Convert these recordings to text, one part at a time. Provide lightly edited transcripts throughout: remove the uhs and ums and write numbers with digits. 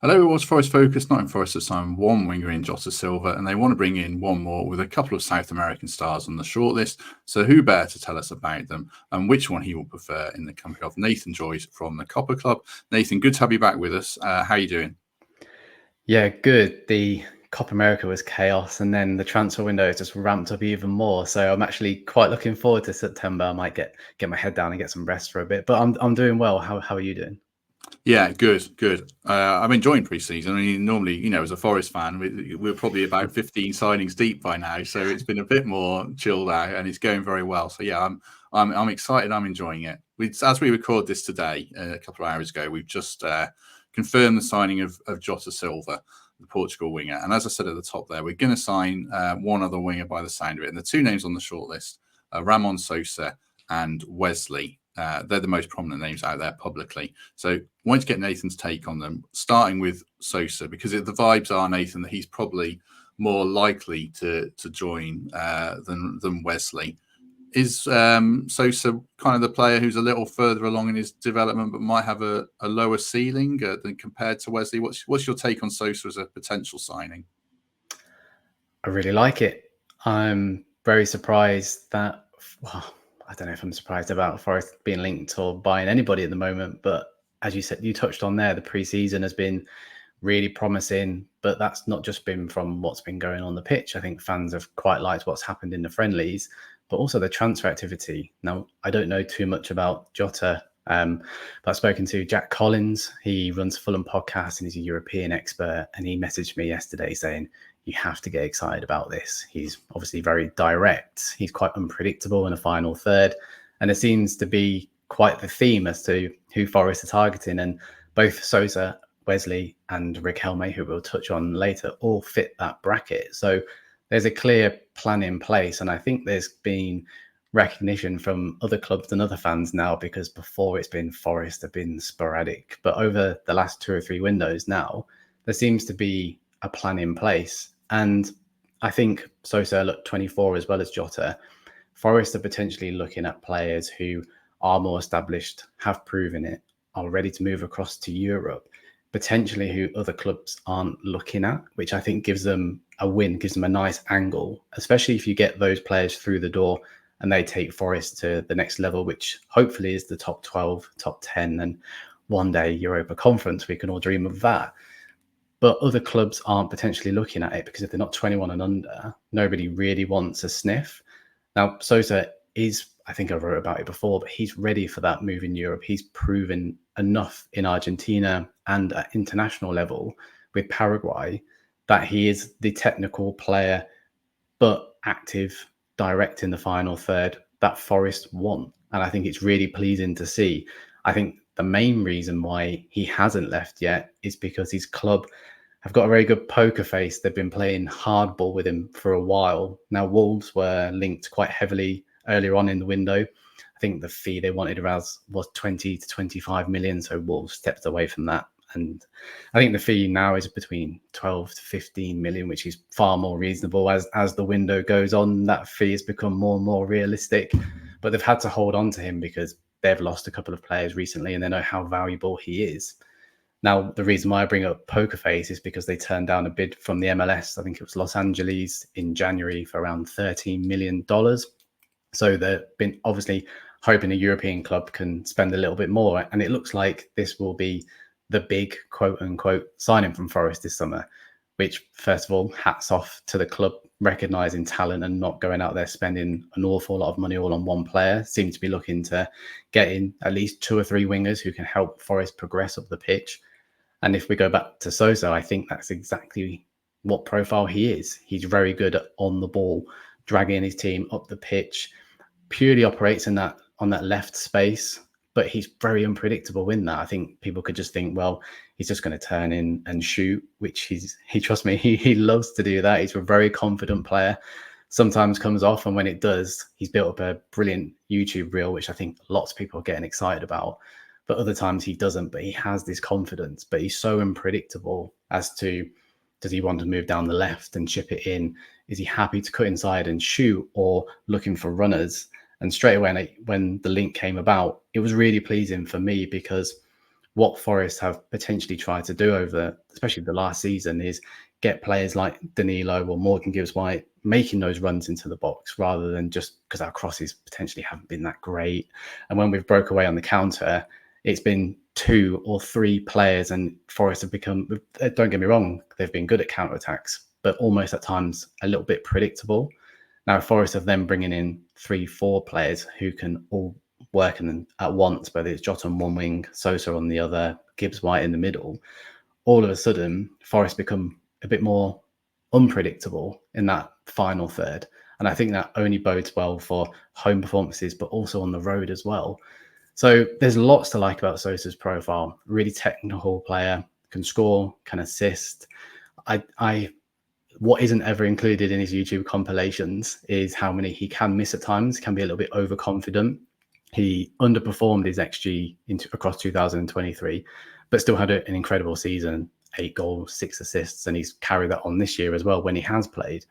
Hello, everyone's Forest Focus. Nottingham Forest have signed one winger in Jota Silva, and they want to bring in one more with a couple of South American stars on the shortlist. So who better to tell us about them and which one he will prefer in the company of Nathan Joyce from the Copa Club. Nathan, good to have you back with us. How are you doing? Yeah, good. The Copa America was chaos, and then the transfer window has just ramped up even more. So I'm actually quite looking forward to September. I might get my head down and get some rest for a bit. But I'm doing well. How are you doing? Yeah, good. I'm enjoying pre-season. I mean, normally, as a Forest fan, we're probably about 15 signings deep by now, so it's been a bit more chilled out, and it's going very well. So yeah, I'm excited. I'm enjoying it. As we record this today, a couple of hours ago, we've just confirmed the signing of Jota Silva, the Portugal winger. And as I said at the top there, we're going to sign one other winger by the sound of it. And the two names on the shortlist, Ramon Sosa and Wesley. They're the most prominent names out there publicly. So I want to get Nathan's take on them, starting with Sosa, because the vibes are, Nathan, that he's probably more likely to join than Wesley. Is Sosa kind of the player who's a little further along in his development, but might have a lower ceiling than compared to Wesley? What's your take on Sosa as a potential signing? I really like it. I'm very surprised that. Well, I don't know if I'm surprised about Forest being linked or buying anybody at the moment, but as you said, you touched on there, the pre-season has been really promising, but that's not just been from what's been going on the pitch. I think fans have quite liked what's happened in the friendlies, but also the transfer activity. Now, I don't know too much about Jota, but I've spoken to Jack Collins. He runs Fulham podcast and he's a European expert. And he messaged me yesterday saying, you have to get excited about this. He's obviously very direct. He's quite unpredictable in the final third. And it seems to be quite the theme as to who Forest are targeting. And both Sosa, Wesley and Riquelme, who we'll touch on later, all fit that bracket. So there's a clear plan in place. And I think there's been recognition from other clubs and other fans now, because before it's been Forest have been sporadic. But over the last 2 or 3 windows now, there seems to be a plan in place. And I think Sosa looked 24 as well as Jota. Forest are potentially looking at players who are more established, have proven it, are ready to move across to Europe, potentially who other clubs aren't looking at, which I think gives them a win, gives them a nice angle, especially if you get those players through the door and they take Forest to the next level, which hopefully is the top 12, top 10, and one day Europa Conference. We can all dream of that. But other clubs aren't potentially looking at it because if they're not 21 and under, nobody really wants a sniff. Now, Sosa is, I think I wrote about it before, but he's ready for that move in Europe. He's proven enough in Argentina and at international level with Paraguay that he is the technical player, but active, direct in the final third that Forest want. And I think it's really pleasing to see. I think the main reason why he hasn't left yet is because his club have got a very good poker face. They've been playing hardball with him for a while. Now, Wolves were linked quite heavily earlier on in the window. I think the fee they wanted around was 20 to 25 million. So Wolves stepped away from that. And I think the fee now is between 12 to 15 million, which is far more reasonable. As the window goes on, that fee has become more and more realistic. But they've had to hold on to him because they've lost a couple of players recently and they know how valuable he is. Now, the reason why I bring up Poker Face is because they turned down a bid from the MLS. I think it was Los Angeles in January for around $13 million. So they've been obviously hoping a European club can spend a little bit more. And it looks like this will be the big quote unquote signing from Forest this summer, which first of all, hats off to the club recognizing talent and not going out there spending an awful lot of money all on one player. Seem to be looking to get in at least 2 or 3 wingers who can help Forest progress up the pitch. And if we go back to Sosa, I think that's exactly what profile he is. He's very good at on the ball, dragging his team up the pitch, purely operates in that on that left space, but he's very unpredictable in that. I think people could just think, well, he's just going to turn in and shoot, which he trust me, he loves to do that. He's a very confident player. Sometimes comes off, and when it does, he's built up a brilliant YouTube reel, which I think lots of people are getting excited about. But other times he doesn't, but he has this confidence, but he's so unpredictable as to, does he want to move down the left and chip it in? Is he happy to cut inside and shoot, or looking for runners? And straight away, when the link came about, it was really pleasing for me because what Forest have potentially tried to do over, especially the last season, is get players like Danilo or Morgan Gibbs-White making those runs into the box rather than just because our crosses potentially haven't been that great. And when we've broke away on the counter, it's been 2 or 3 players, and Forest have become, don't get me wrong, they've been good at counter-attacks, but almost at times a little bit predictable. Now, Forest have then bringing in 3-4 players who can all work at once, whether it's Jota on one wing, Sosa on the other, Gibbs-White in the middle. All of a sudden, Forest become a bit more unpredictable in that final third. And I think that only bodes well for home performances, but also on the road as well. So there's lots to like about Sosa's profile. Really technical player, can score, can assist. What isn't ever included in his YouTube compilations is how many he can miss at times, can be a little bit overconfident. He underperformed his XG across 2023, but still had an incredible season, 8 goals, 6 assists, and he's carried that on this year as well when he has played.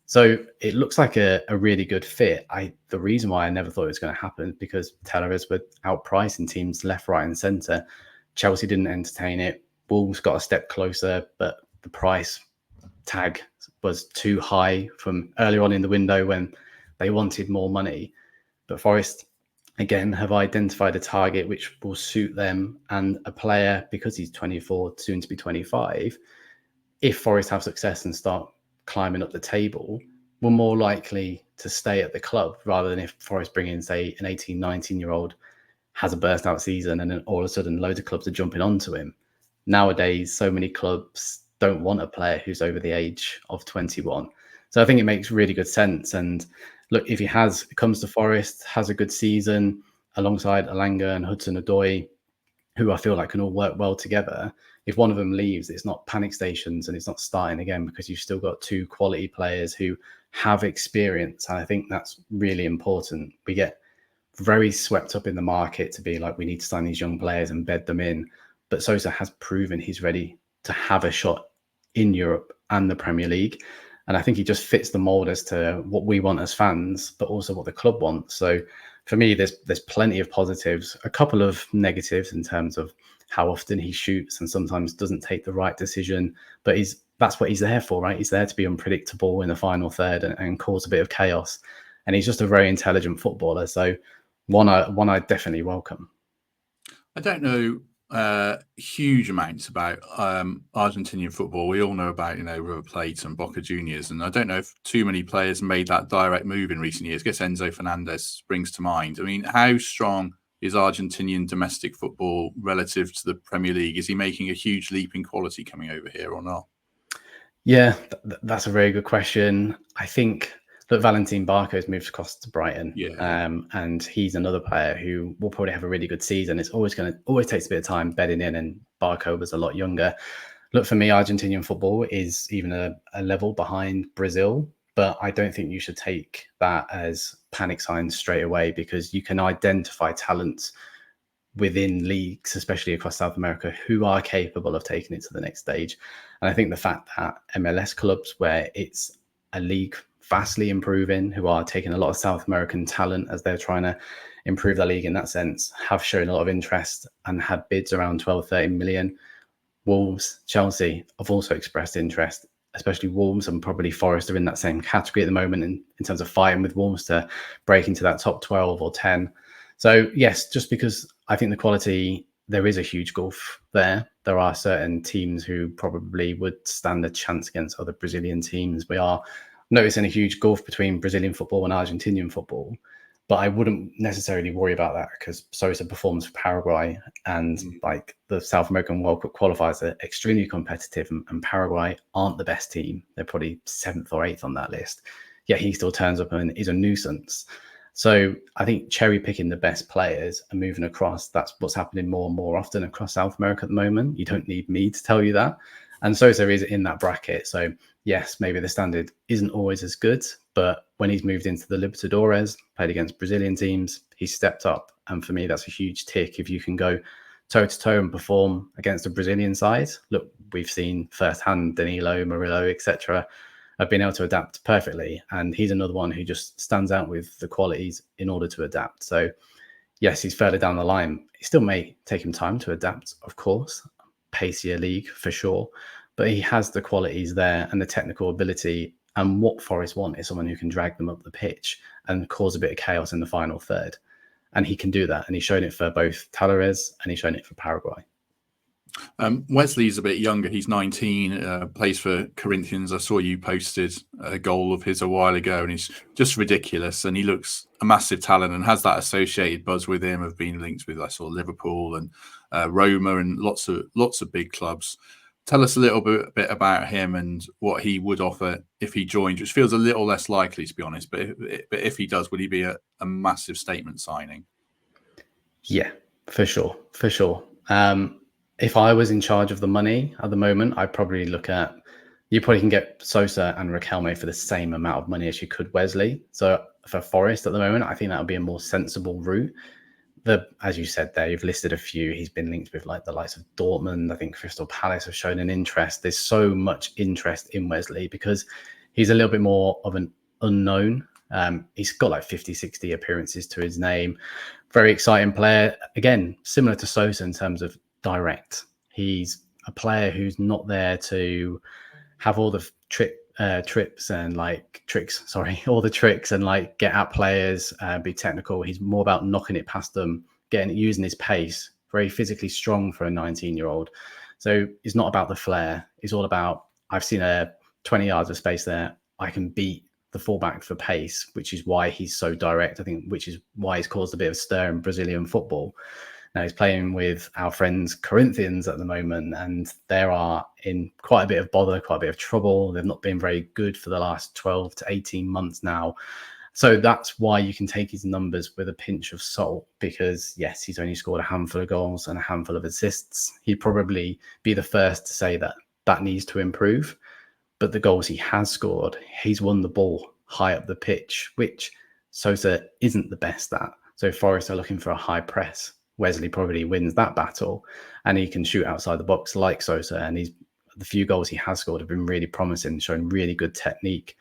So it looks like a really good fit. The reason why I never thought it was going to happen is because Tellers were outpricing teams left, right, and centre. Chelsea didn't entertain it. Wolves got a step closer, but the price tag was too high from earlier on in the window when they wanted more money. But Forest, again, have identified a target which will suit them, and a player, because he's 24, soon to be 25, if Forest have success and start climbing up the table, we're more likely to stay at the club rather than if Forest bring in, say, an 18, 19-year-old, has a burst out season, and then all of a sudden loads of clubs are jumping onto him. Nowadays, so many clubs don't want a player who's over the age of 21. So I think it makes really good sense. And look, if he comes to Forest, has a good season alongside Alanga and Hudson-Odoi, who I feel like can all work well together. If one of them leaves, it's not panic stations and it's not starting again, because you've still got 2 quality players who have experience. And I think that's really important. We get very swept up in the market to be like, we need to sign these young players and bed them in. But Sosa has proven he's ready to have a shot in Europe and the Premier League. And I think he just fits the mold as to what we want as fans, but also what the club wants. So for me, there's plenty of positives, a couple of negatives in terms of how often he shoots and sometimes doesn't take the right decision. But that's what he's there for, right? He's there to be unpredictable in the final third and cause a bit of chaos. And he's just a very intelligent footballer. So one I definitely welcome. I don't know huge amounts about Argentinian football. We all know about, River Plate and Boca Juniors, and I don't know if too many players made that direct move in recent years. I guess Enzo Fernandez springs to mind. I mean, how strong is Argentinian domestic football relative to the Premier League? Is he making a huge leap in quality coming over here or not? Yeah, that's a very good question. I think that Valentin Barco's moved across to Brighton, and he's another player who will probably have a really good season. It's always takes a bit of time bedding in, and Barco was a lot younger. Look, for me, Argentinian football is even a level behind Brazil, but I don't think you should take that as panic signs straight away, because you can identify talents within leagues, especially across South America, who are capable of taking it to the next stage. And I think the fact that MLS clubs, where it's a league vastly improving, who are taking a lot of South American talent as they're trying to improve their league in that sense, have shown a lot of interest and had bids around 12, 13 million. Wolves, Chelsea have also expressed interest, especially Wolves, and probably Forest are in that same category at the moment in terms of fighting with Wolves to break into that top 12 or 10. So yes, just because I think the quality, there is a huge gulf there. There are certain teams who probably would stand a chance against other Brazilian teams. We are noticing a huge gulf between Brazilian football and Argentinian football, but I wouldn't necessarily worry about that, because Sosa performs for Paraguay, and like the South American World Cup qualifiers are extremely competitive, and Paraguay aren't the best team. They're probably 7th or 8th on that list, yet he still turns up and is a nuisance. So I think cherry picking the best players and moving across, that's what's happening more and more often across South America at the moment. You don't need me to tell you that. And Sosa is in that bracket. So yes, maybe the standard isn't always as good, but when he's moved into the Libertadores, played against Brazilian teams, he's stepped up. And for me, that's a huge tick. If you can go toe-to-toe and perform against a Brazilian side, look, we've seen firsthand Danilo, Murillo, etc. have been able to adapt perfectly. And he's another one who just stands out with the qualities in order to adapt. So yes, he's further down the line. It still may take him time to adapt, of course, pacier league for sure, but he has the qualities there and the technical ability. And what Forest want is someone who can drag them up the pitch and cause a bit of chaos in the final third. And he can do that. And he's shown it for both Talares and he's shown it for Paraguay. Wesley's a bit younger. He's 19, plays for Corinthians. I saw you posted a goal of his a while ago, and he's just ridiculous. And he looks a massive talent and has that associated buzz with him of being linked with, I saw Liverpool and Roma and lots of big clubs. Tell us a little bit about him and what he would offer if he joins, which feels a little less likely, to be honest. But if he does, would he be a massive statement signing? Yeah, for sure. If I was in charge of the money at the moment, I'd probably look at, you probably can get Sosa and Riquelme for the same amount of money as you could Wesley. So for Forest at the moment, I think that would be a more sensible route. As you said there, you've listed a few. He's been linked with like the likes of Dortmund. I think Crystal Palace have shown an interest. There's so much interest in Wesley because he's a little bit more of an unknown. He's got like 50, 60 appearances to his name. Very exciting player. Again, similar to Sosa in terms of direct. He's a player who's not there to have all the tricks and like get at players, be technical. He's more about knocking it past them, using his pace. Very physically strong for a 19-year-old. So it's not about the flair. It's all about, I've seen a 20 yards of space there. I can beat the fullback for pace, which is why he's so direct. I think, which is why he's caused a bit of stir in Brazilian football. Now he's playing with our friends Corinthians at the moment, and they are in quite a bit of bother, quite a bit of trouble. They've not been very good for the last 12 to 18 months now. So that's why you can take his numbers with a pinch of salt, because yes, he's only scored a handful of goals and a handful of assists. He'd probably be the first to say that that needs to improve. But the goals he has scored, he's won the ball high up the pitch, which Sosa isn't the best at. So Forest are looking for a high press. Wesley probably wins that battle, and he can shoot outside the box like Sosa. And the few goals he has scored have been really promising, showing really good technique.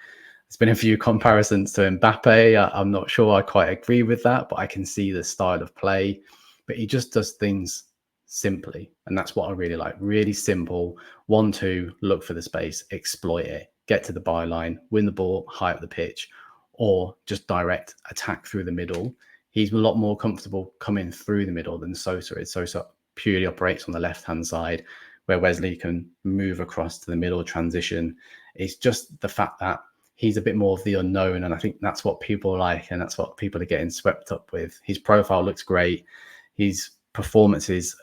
There's been a few comparisons to Mbappe. I'm not sure I quite agree with that, but I can see the style of play. But he just does things simply, and that's what I really like. Really simple. 1-2, look for the space, exploit it, get to the byline, win the ball high up the pitch, or just direct attack through the middle. He's a lot more comfortable coming through the middle than Sosa is. Sosa purely operates on the left-hand side, where Wesley can move across to the middle transition. It's just the fact that he's a bit more of the unknown, and I think that's what people like, and that's what people are getting swept up with. His profile looks great. His performances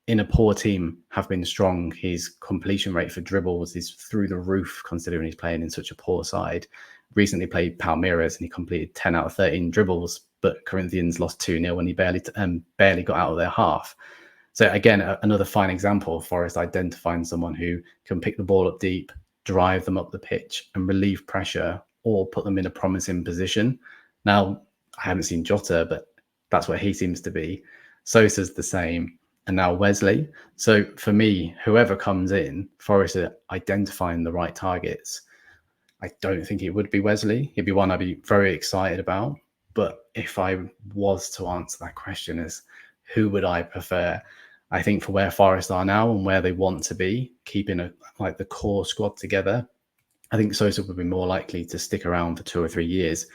in a poor team have been strong. His completion rate for dribbles is through the roof, considering he's playing in such a poor side. Recently played Palmeiras and he completed 10 out of 13 dribbles, but Corinthians lost 2-0 when he barely got out of their half. So again, another fine example of Forest identifying someone who can pick the ball up deep, drive them up the pitch and relieve pressure, or put them in a promising position. Now, I haven't seen Jota, but that's where he seems to be. Sosa's the same. And now Wesley. So for me, whoever comes in, Forest are identifying the right targets. I don't think it would be Wesley. He'd be one I'd be very excited about. But if I was to answer that question as who would I prefer, I think for where Forest are now and where they want to be, keeping the core squad together, I think Sosa would be more likely to stick around for 2 or 3 years.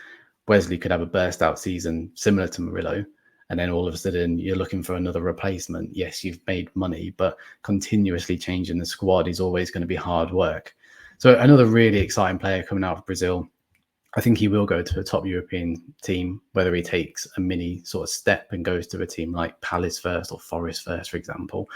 Wesley could have a burst out season similar to Murillo, and then all of a sudden you're looking for another replacement. Yes, you've made money, but continuously changing the squad is always going to be hard work. So another really exciting player coming out of Brazil. I think he will go to a top European team, whether he takes a mini sort of step and goes to a team like Palus first or Forest first, for example.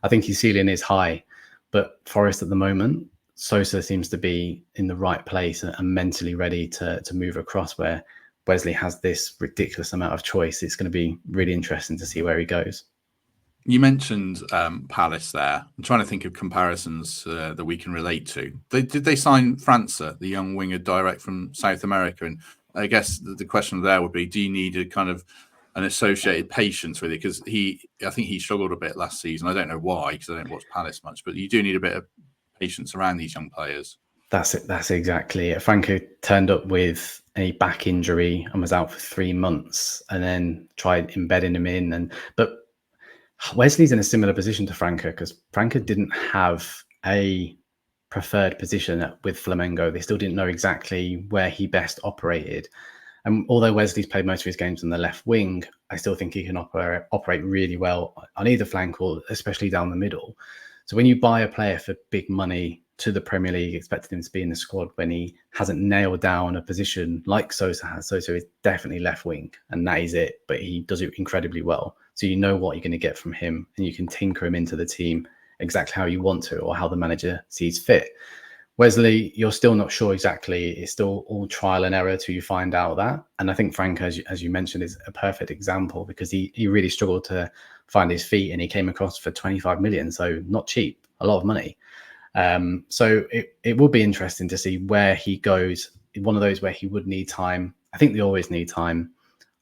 I think his ceiling is high, but Forest at the moment, Sosa seems to be in the right place and mentally ready to move across, where Wesley has this ridiculous amount of choice. It's going to be really interesting to see where he goes. You mentioned Palus there. I'm trying to think of comparisons that we can relate to. Did they sign Franca, the young winger direct from South America? And I guess the question there would be, do you need a kind of an associated patience with it? Because I think he struggled a bit last season. I don't know why, because I don't watch Palus much, but you do need a bit of patience around these young players. That's it. That's exactly it. Franco turned up with a back injury and was out for 3 months, and then tried embedding him in. But Wesley's in a similar position to Franco, because Franco didn't have a preferred position with Flamengo. They still didn't know exactly where he best operated. And although Wesley's played most of his games on the left wing, I still think he can operate really well on either flank, or especially down the middle. So when you buy a player for big money to the Premier League, expecting him to be in the squad when he hasn't nailed down a position like Sosa has. Sosa is definitely left wing, and that is it, but he does it incredibly well. So you know what you're going to get from him, and you can tinker him into the team exactly how you want to, or how the manager sees fit. Wesley, you're still not sure exactly. It's still all trial and error till you find out that. And I think Frank, as you mentioned, is a perfect example, because he really struggled to find his feet, and he came across for 25 million. So not cheap, a lot of money. So it will be interesting to see where he goes. One of those where he would need time. I think they always need time.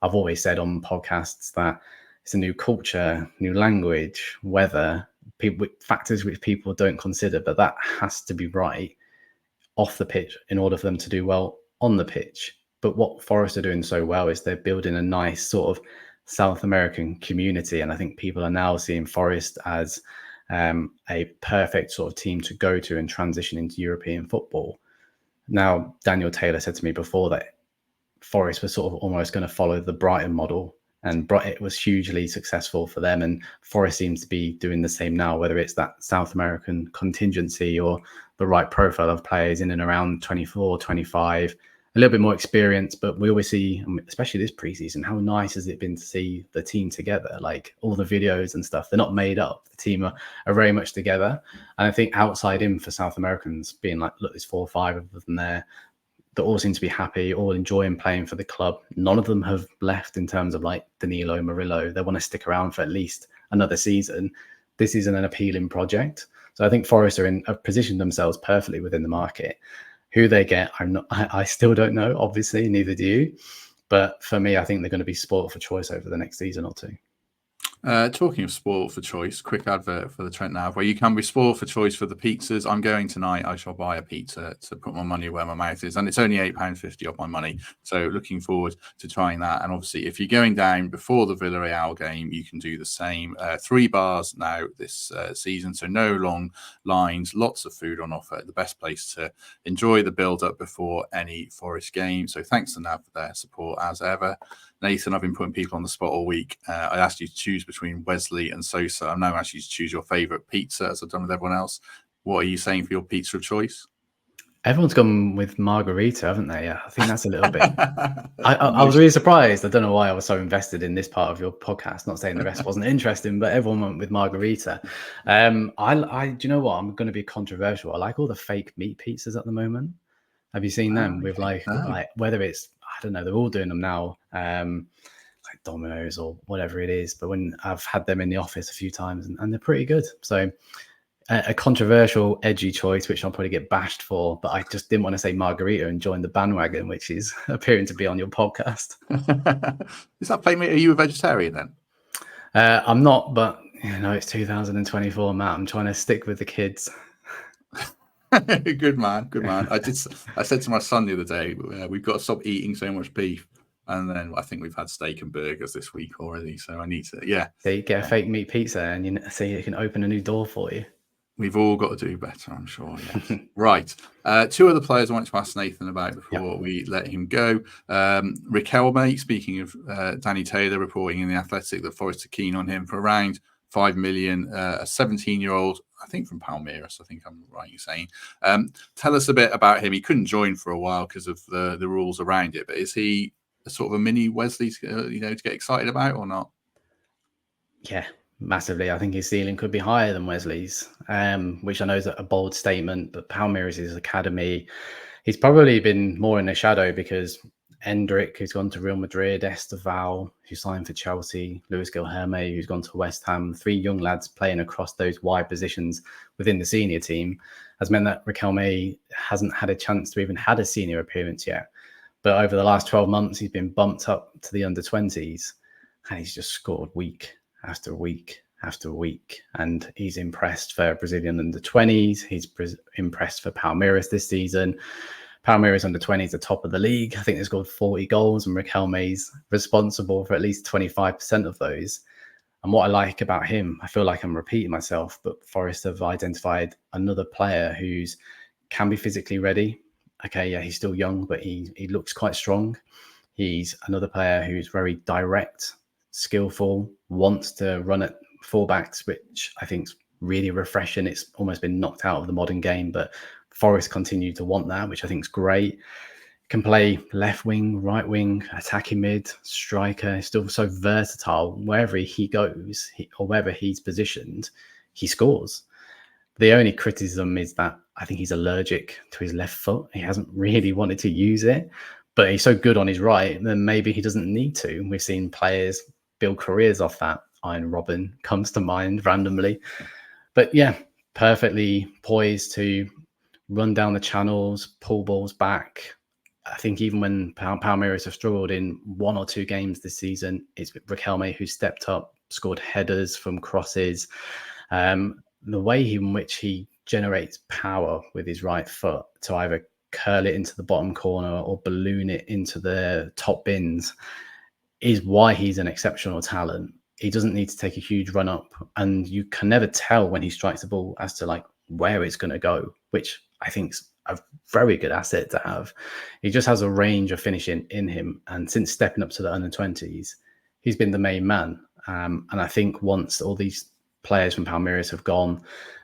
I've always said on podcasts that it's a new culture, new language, weather, factors which people don't consider, but that has to be right off the pitch in order for them to do well on the pitch. But what Forest are doing so well is they're building a nice sort of South American community. And I think people are now seeing Forest as a perfect sort of team to go to and transition into European football. Now, Daniel Taylor said to me before that Forest was sort of almost going to follow the Brighton model, and it was hugely successful for them. And Forest seems to be doing the same now, whether it's that South American contingency or the right profile of players in and around 24, 25, a little bit more experience. But we always see, especially this preseason, how nice has it been to see the team together? Like all the videos and stuff, they're not made up. The team are very much together. And I think outside in for South Americans being like, look, there's 4 or 5 of them there. They all seem to be happy, all enjoying playing for the club. None of them have left in terms of like Danilo, Murillo. They want to stick around for at least another season. This isn't an appealing project. So I think Forest have positioned themselves perfectly within the market. Who they get, I still don't know, obviously, neither do you. But for me, I think they're going to be spoiled for choice over the next season or two. Talking of spoiled for choice, quick advert for the Trent Nav, where you can be spoiled for choice for the pizzas. I'm going tonight. I shall buy a pizza to put my money where my mouth is, and it's only £8.50 off my money. So looking forward to trying that. And obviously, if you're going down before the Villarreal game, you can do the same. 3 bars now this season, so no long lines, lots of food on offer. The best place to enjoy the build-up before any Forest game. So thanks to Nav for their support as ever. Nathan, I've been putting people on the spot all week. I asked you to choose between Wesley and Sosa. I'm now asking you to choose your favourite pizza, as I've done with everyone else. What are you saying for your pizza of choice? Everyone's gone with margarita, haven't they? Yeah, I think that's a little bit. I was really surprised. I don't know why I was so invested in this part of your podcast. Not saying the rest wasn't interesting, but everyone went with margarita. Do you know what? I'm going to be controversial. I like all the fake meat pizzas at the moment. Have you seen them with like whether it's, I don't know, they're all doing them now, like Domino's or whatever it is. But when I've had them in the office a few times, and they're pretty good. So a controversial, edgy choice, which I'll probably get bashed for, but I just didn't want to say margarita and join the bandwagon, which is appearing to be on your podcast. Is that fake meat? Are you a vegetarian then? I'm not, but it's 2024, Matt. I'm trying to stick with the kids. Good man. I said to my son the other day, we've got to stop eating so much beef, and then I think we've had steak and burgers this week already, so I need to so you get a fake meat pizza and you see it can open a new door for you. We've all got to do better, I'm sure. Yes. Right. 2 other players I want to ask Nathan about before we let him go. Riquelme, speaking of Danny Taylor reporting in The Athletic that Forest are keen on him for around 5 million, a 17-year-old, I think from Palmeiras, I think I'm right in saying. Tell us a bit about him. He couldn't join for a while because of the rules around it, but is he a sort of a mini Wesley to get excited about or not? Yeah, massively. I think his ceiling could be higher than Wesley's, which I know is a bold statement, but Palmeiras' academy, he's probably been more in the shadow because Endrick, who's gone to Real Madrid, Esteval, who signed for Chelsea, Luis Guilherme, who's gone to West Ham, 3 young lads playing across those wide positions within the senior team, has meant that Riquelme hasn't had a chance to even had a senior appearance yet. But over the last 12 months, he's been bumped up to the under-20s, and he's just scored week after week after week. And he's impressed for Brazilian under-20s. He's impressed for Palmeiras this season. Palmeiras under-20s, the top of the league. I think they scored 40 goals, and Riquelme's responsible for at least 25% of those. And what I like about him, I feel like I'm repeating myself, but Forest have identified another player who's can be physically ready. Okay, yeah, he's still young, but he looks quite strong. He's another player who's very direct, skillful, wants to run at fullbacks, which I think is really refreshing. It's almost been knocked out of the modern game, but Forest continue to want that, which I think is great. Can play left wing, right wing, attacking mid, striker. He's still so versatile. Wherever he goes, or wherever he's positioned, he scores. The only criticism is that I think he's allergic to his left foot. He hasn't really wanted to use it, but he's so good on his right, then maybe he doesn't need to. We've seen players build careers off that. Iron Robin comes to mind randomly. But yeah, perfectly poised to run down the channels, pull balls back. I think even when Palmeiras have struggled in 1 or 2 games this season, it's Riquelme who stepped up, scored headers from crosses. The way in which he generates power with his right foot to either curl it into the bottom corner or balloon it into the top bins is why he's an exceptional talent. He doesn't need to take a huge run up, and you can never tell when he strikes the ball as to like where it's going to go, which I think is a very good asset to have. He just has a range of finishing in him, and since stepping up to the under-20s, he's been the main man. And I think once all these players from Palmeiras have gone,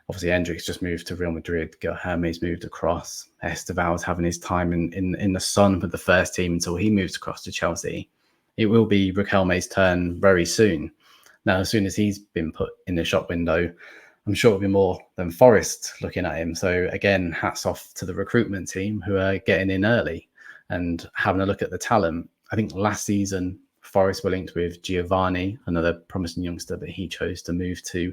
obviously Hendricks just moved to Real Madrid, Hermes moved across, Esteval's having his time in the sun with the first team until he moves across to Chelsea. It will be Riquelme's turn very soon. Now, as soon as he's been put in the shop window, I'm sure it'll be more than Forest looking at him. So again, hats off to the recruitment team who are getting in early and having a look at the talent. I think last season, Forest were linked with Giovanni, another promising youngster, but he chose to move to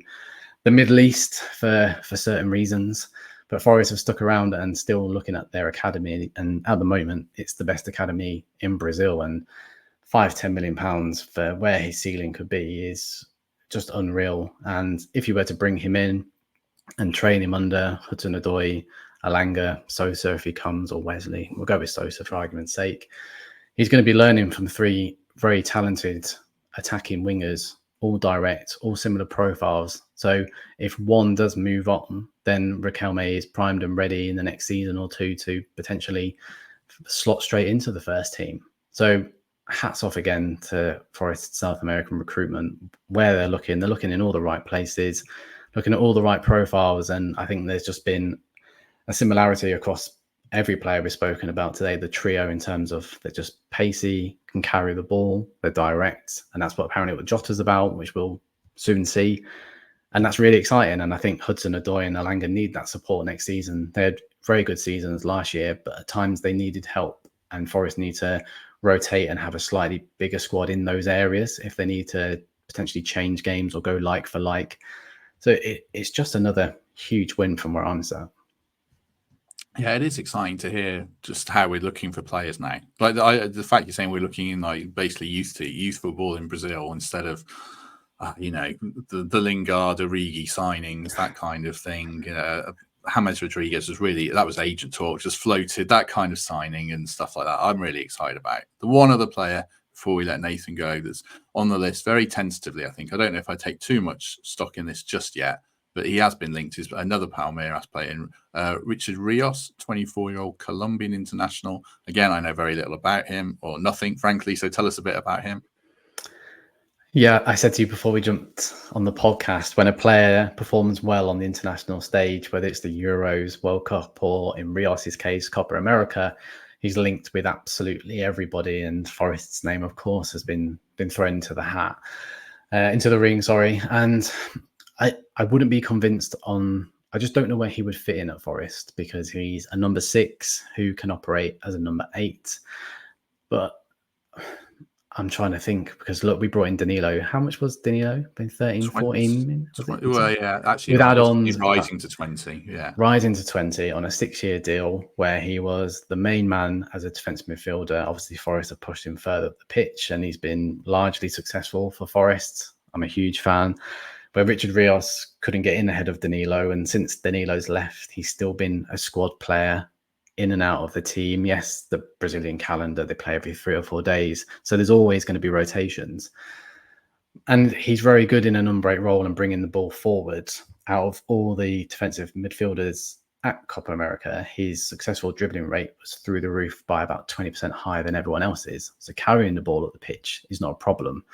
the Middle East for certain reasons. But Forest have stuck around and still looking at their academy. And at the moment, it's the best academy in Brazil. And £5-10 million for where his ceiling could be is just unreal. And if you were to bring him in and train him under Hudson-Odoi, Alanga, Sosa if he comes, or Wesley, we'll go with Sosa for argument's sake, he's going to be learning from 3 very talented attacking wingers, all direct, all similar profiles. So if one does move on, then Riquelme is primed and ready in the next season or 2 to potentially slot straight into the first team. So hats off again to Forest South American recruitment. Where they're looking in all the right places, looking at all the right profiles. And I think there's just been a similarity across every player we've spoken about today, the trio, in terms of they're just pacey, can carry the ball, they're direct. And that's what apparently what Jota's about, which we'll soon see. And that's really exciting. And I think Hudson-Odoi and Alanga need that support next season. They had very good seasons last year, but at times they needed help. And Forest need to rotate and have a slightly bigger squad in those areas if they need to potentially change games or go like for like. So it's just another huge win from where I'm sat. Yeah, it is exciting to hear just how we're looking for players now. Like the fact you're saying we're looking in like basically youth football in Brazil instead of the Lingard, Origi signings, that kind of thing. James Rodriguez that was agent talk, just floated, that kind of signing and stuff like that. I'm really excited about it. The one other player before we let Nathan go that's on the list very tentatively, I think. I don't know if I take too much stock in this just yet, but he has been linked to another Palmeiras player, Richard Rios, 24-year-old Colombian international. Again, I know very little about him, or nothing, frankly. So tell us a bit about him. Yeah, I said to you before we jumped on the podcast, when a player performs well on the international stage, whether it's the Euros, World Cup, or in Rios's case, Copa America, he's linked with absolutely everybody. And Forest's name, of course, has been thrown into the ring. And I wouldn't be convinced I just don't know where he would fit in at Forest, because he's a number 6 who can operate as a number 8. But I'm trying to think, because look, we brought in Danilo. How much was Danilo? Been 13, 14? Well, yeah, actually, with add-ons, he's rising to 20. Yeah, rising to 20 on a 6-year deal, where he was the main man as a defensive midfielder. Obviously, Forest have pushed him further up the pitch, and he's been largely successful for Forest. I'm a huge fan. where Richard Rios couldn't get in ahead of Danilo. And since Danilo's left, he's still been a squad player in and out of the team. Yes, the Brazilian calendar, they play every 3 or 4 days. So there's always going to be rotations. And he's very good in a number 8 role and bringing the ball forward. Out of all the defensive midfielders at Copa America, his successful dribbling rate was through the roof by about 20% higher than everyone else's. So carrying the ball up the pitch is not a problem.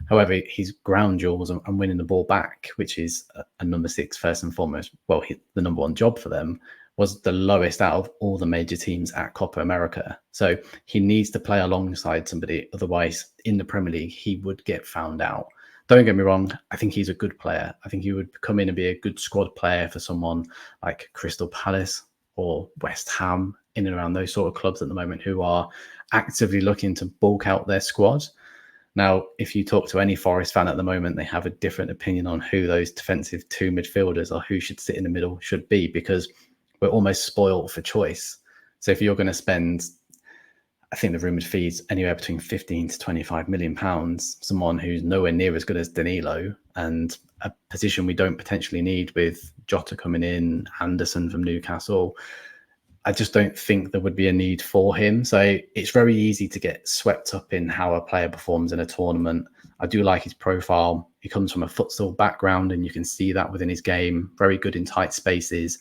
However, his ground duels and winning the ball back, which is a number 6 first and foremost, well, the number 1 job for them, was the lowest out of all the major teams at Copa America. So he needs to play alongside somebody. Otherwise, in the Premier League, he would get found out. Don't get me wrong. I think he's a good player. I think he would come in and be a good squad player for someone like Crystal Palace or West Ham, in and around those sort of clubs at the moment, who are actively looking to bulk out their squad. Now, if you talk to any Forest fan at the moment, they have a different opinion on who those defensive 2 midfielders or who should sit in the middle should be, because we're almost spoiled for choice. So if you're going to spend, I think the rumoured fees anywhere between 15 to 25 million pounds, someone who's nowhere near as good as Danilo, and a position we don't potentially need with Jota coming in, Anderson from Newcastle, I just don't think there would be a need for him. So it's very easy to get swept up in how a player performs in a tournament. I do like his profile. He comes from a futsal background, and you can see that within his game. Very good in tight spaces,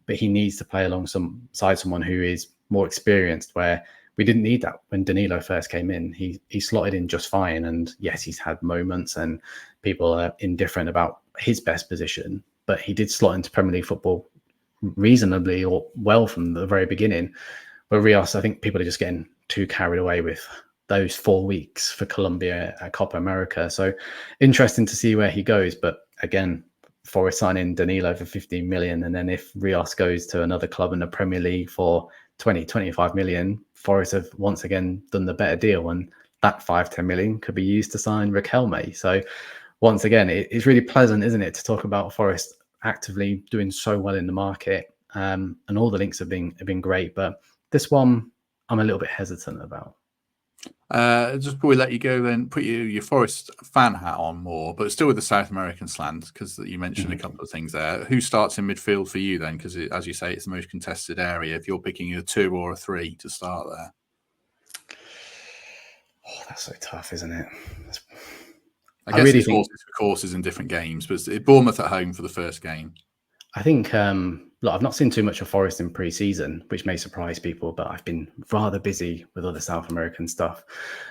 but he needs to play alongside someone who is more experienced, where we didn't need that when Danilo first came in. He slotted in just fine. And yes, he's had moments and people are indifferent about his best position, but he did slot into Premier League football reasonably or well from the very beginning. But Rios, I think people are just getting too carried away with those 4 weeks for Colombia at Copa America. So interesting to see where he goes. But again, Forest signing Danilo for 15 million. And then if Rios goes to another club in the Premier League for 20, 25 million, Forest have once again done the better deal. And that 5-10 million could be used to sign Riquelme. So once again, it's really pleasant, isn't it, to talk about Forest actively doing so well in the market. And all the links have been great. But this one, I'm a little bit hesitant about. Just before we let you go, then put your Forest fan hat on more, but still with the South American slant, because you mentioned a couple of things there. Who starts in midfield for you then? Because as you say, it's the most contested area. If you're picking a 2 or a 3 to start there. Oh, that's so tough, isn't it? I guess really it's horses for courses in different games, but it's Bournemouth at home for the first game. I think, look, I've not seen too much of Forest in pre-season, which may surprise people, but I've been rather busy with other South American stuff.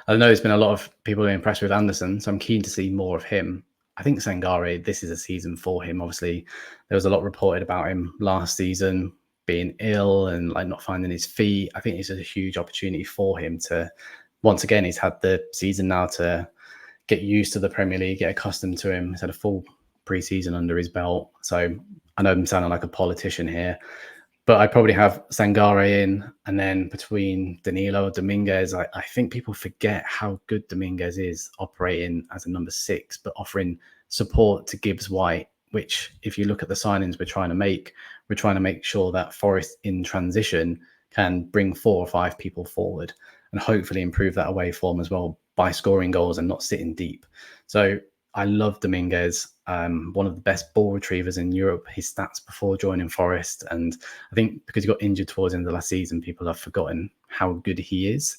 I know there's been a lot of people impressed with Anderson, so I'm keen to see more of him. I think Sangare, this is a season for him. Obviously, there was a lot reported about him last season being ill and like not finding his feet. I think it's a huge opportunity for him to, once again, he's had the season now to get used to the Premier League, get accustomed to him. He's had a full pre-season under his belt. So I know I'm sounding like a politician here, but I probably have Sangare in, and then between Danilo and Dominguez, I think people forget how good Dominguez is operating as a number 6, but offering support to Gibbs White, which if you look at the signings we're trying to make sure that Forest in transition can bring 4 or 5 people forward and hopefully improve that away form as well by scoring goals and not sitting deep. So I love Dominguez, one of the best ball retrievers in Europe, his stats before joining Forest. And I think because he got injured towards the end of last season, people have forgotten how good he is.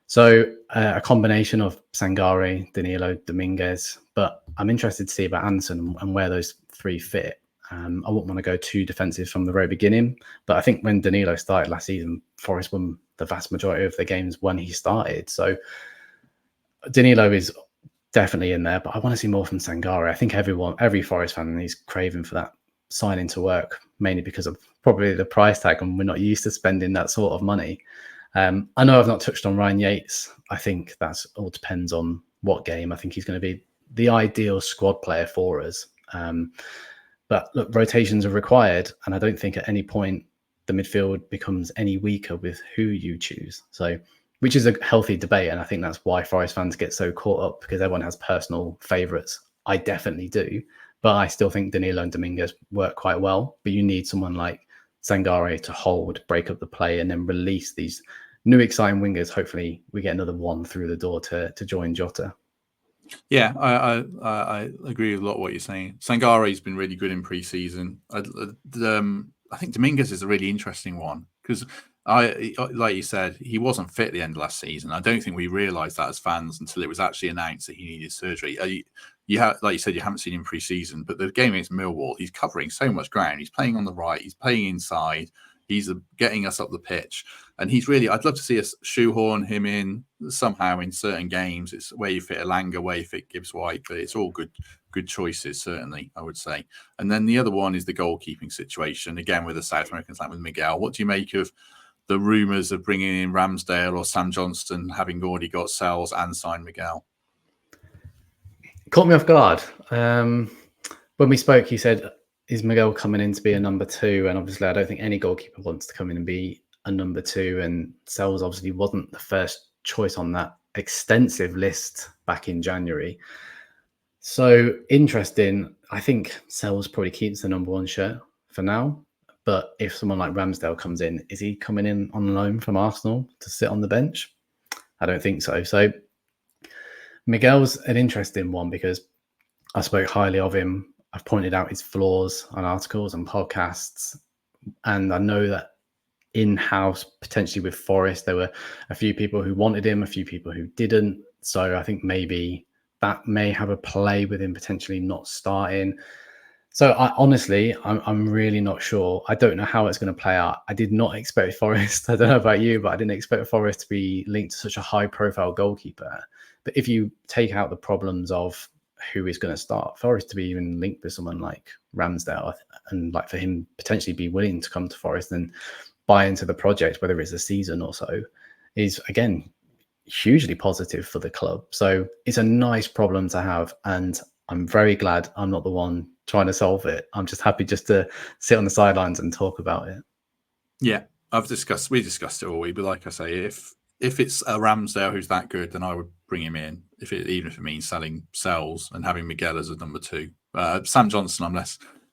So a combination of Sangare, Danilo, Dominguez, but I'm interested to see about Anderson and where those 3 fit. I wouldn't want to go too defensive from the very beginning, but I think when Danilo started last season, Forest won the vast majority of the games when he started. So Danilo is definitely in there, but I want to see more from Sangare. I think every Forest fan is craving for that signing to work, mainly because of probably the price tag, and we're not used to spending that sort of money. I know I've not touched on Ryan Yates. I think that's all depends on what game. I think he's going to be the ideal squad player for us. But look, rotations are required, and I don't think at any point the midfield becomes any weaker with who you choose. So, which is a healthy debate, and I think that's why Forest fans get so caught up, because everyone has personal favourites. I definitely do, but I still think Danilo and Dominguez work quite well. But you need someone like Sangare to hold, break up the play, and then release these new exciting wingers. Hopefully, we get another one through the door to join Jota. Yeah, I agree with a lot of what you're saying. Sangare's been really good in pre-season. I think Dominguez is a really interesting one because like you said, he wasn't fit at the end of last season. I don't think we realised that as fans until it was actually announced that he needed surgery. Like you said, you haven't seen him pre-season, but the game against Millwall, he's covering so much ground. He's playing on the right. He's playing inside. He's getting us up the pitch. And he's really, I'd love to see us shoehorn him in somehow in certain games. It's where you fit Elanga, where you fit Gibbs White, but it's all good choices, certainly, I would say. And then the other one is the goalkeeping situation, again, with the South Americans, like with Miguel. What do you make of the rumours of bringing in Ramsdale or Sam Johnston, having already got Sells and signed Miguel? Caught me off guard. When we spoke, you said, is Miguel coming in to be a number 2? And obviously, I don't think any goalkeeper wants to come in and be a number 2. And Sells obviously wasn't the first choice on that extensive list back in January. So interesting. I think Sells probably keeps the number 1 shirt for now. But if someone like Ramsdale comes in, is he coming in on loan from Arsenal to sit on the bench? I don't think so. So Miguel's an interesting one because I spoke highly of him. I've pointed out his flaws on articles and podcasts. And I know that in-house, potentially with Forest, there were a few people who wanted him, a few people who didn't. So I think maybe that may have a play with him potentially not starting. So I'm really not sure. I don't know how it's going to play out. I did not expect Forest. I don't know about you, but I didn't expect Forest to be linked to such a high-profile goalkeeper. But if you take out the problems of who is going to start, Forest to be even linked with someone like Ramsdale, and like for him potentially be willing to come to Forest and buy into the project, whether it's a season or so, is again hugely positive for the club. So it's a nice problem to have, and I'm very glad I'm not the one trying to solve it. I'm just happy just to sit on the sidelines and talk about it. Yeah, we discussed it all week, but like I say, if it's a Ramsdale who's that good, then I would bring him in. Even if it means selling Sells and having Miguel as a number 2. Sam Johnson, I'm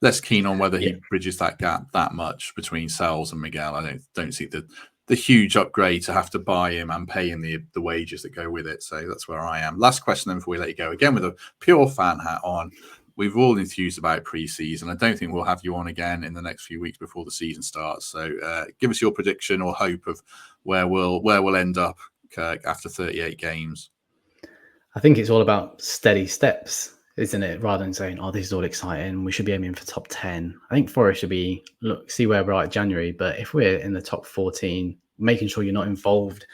less keen on whether he bridges that gap that much between Sells and Miguel. I don't see the huge upgrade to have to buy him and pay him the wages that go with it. So that's where I am. Last question then before we let you go. Again, with a pure fan hat on. We've all enthused about pre-season. I don't think we'll have you on again in the next few weeks before the season starts. So give us your prediction or hope of where we'll end up, Kirk, after 38 games. I think it's all about steady steps, isn't it? Rather than saying, "Oh, this is all exciting. We should be aiming for top 10." I think Forest should be see where we're at January. But if we're in the top 14, making sure you're not involved.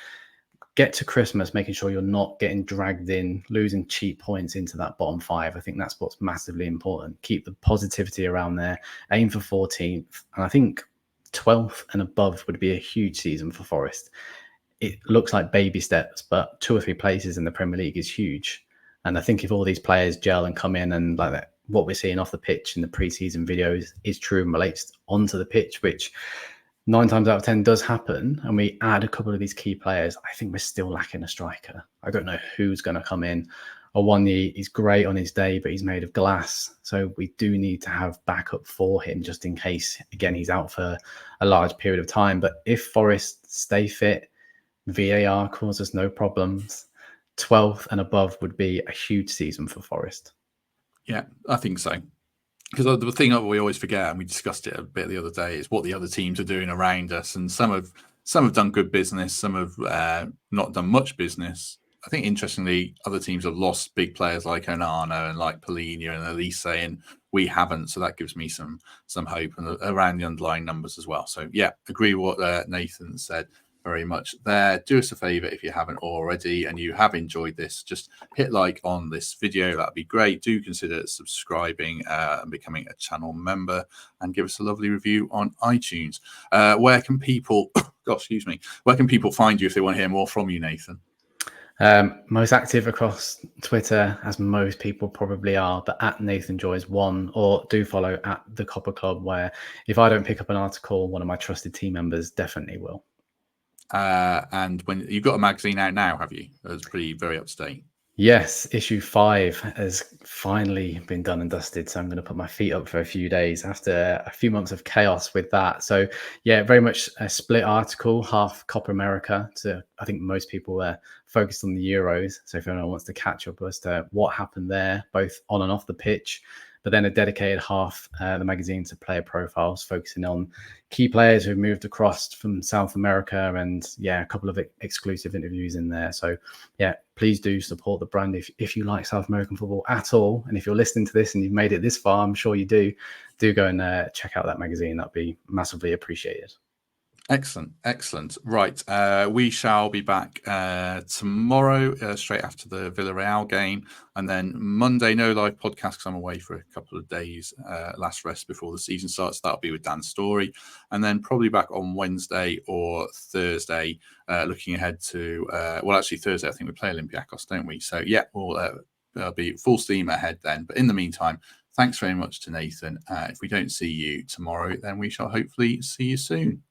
Get to Christmas, making sure you're not getting dragged in, losing cheap points into that bottom 5. I think that's what's massively important. Keep the positivity around there. Aim for 14th. And I think 12th and above would be a huge season for Forest. It looks like baby steps, but 2 or 3 places in the Premier League is huge. And I think if all these players gel and come in and like that, what we're seeing off the pitch in the preseason videos is true and relates onto the pitch, which 9 times out of 10 does happen, and we add a couple of these key players, I think we're still lacking a striker. I don't know who's going to come in. Owani is great on his day, but he's made of glass. So we do need to have backup for him just in case, again, he's out for a large period of time. But if Forest stay fit, VAR causes no problems, 12th and above would be a huge season for Forest. Yeah, I think so. Because the thing that we always forget, and we discussed it a bit the other day, is what the other teams are doing around us. And some have done good business, some have not done much business. I think, interestingly, other teams have lost big players like Onana and like Polina and Elise, and we haven't. So that gives me some hope and around the underlying numbers as well. So, yeah, agree with what Nathan said very much there. Do us a favor if you haven't already and you have enjoyed this, just hit like on this video. That'd be great. Do consider subscribing and becoming a channel member, and give us a lovely review on iTunes. Where can people where can people find you if they want to hear more from you, Nathan? Most active across Twitter, as most people probably are, but at Nathan Joys 1, or do follow at the Copa Club, where if I don't pick up an article, one of my trusted team members definitely will. And when you've got a magazine out now, have you? That's very up to date. Yes, issue 5 has finally been done and dusted. So I'm going to put my feet up for a few days after a few months of chaos with that. So yeah, very much a split article, half Copa America. So I think most people were focused on the Euros. So if anyone wants to catch up as to what happened there, both on and off the pitch, but then a dedicated half the magazine to player profiles, focusing on key players who've moved across from South America, and yeah, a couple of exclusive interviews in there. So yeah, please do support the brand if you like South American football at all. And if you're listening to this and you've made it this far, I'm sure you do go and check out that magazine. That'd be massively appreciated. Excellent. Right. We shall be back tomorrow, straight after the Villarreal game. And then Monday, no live podcast because I'm away for a couple of days, last rest before the season starts. That'll be with Dan's story. And then probably back on Wednesday or Thursday, looking ahead to, actually Thursday, I think we play Olympiacos, don't we? So yeah, we'll be full steam ahead then. But in the meantime, thanks very much to Nathan. If we don't see you tomorrow, then we shall hopefully see you soon.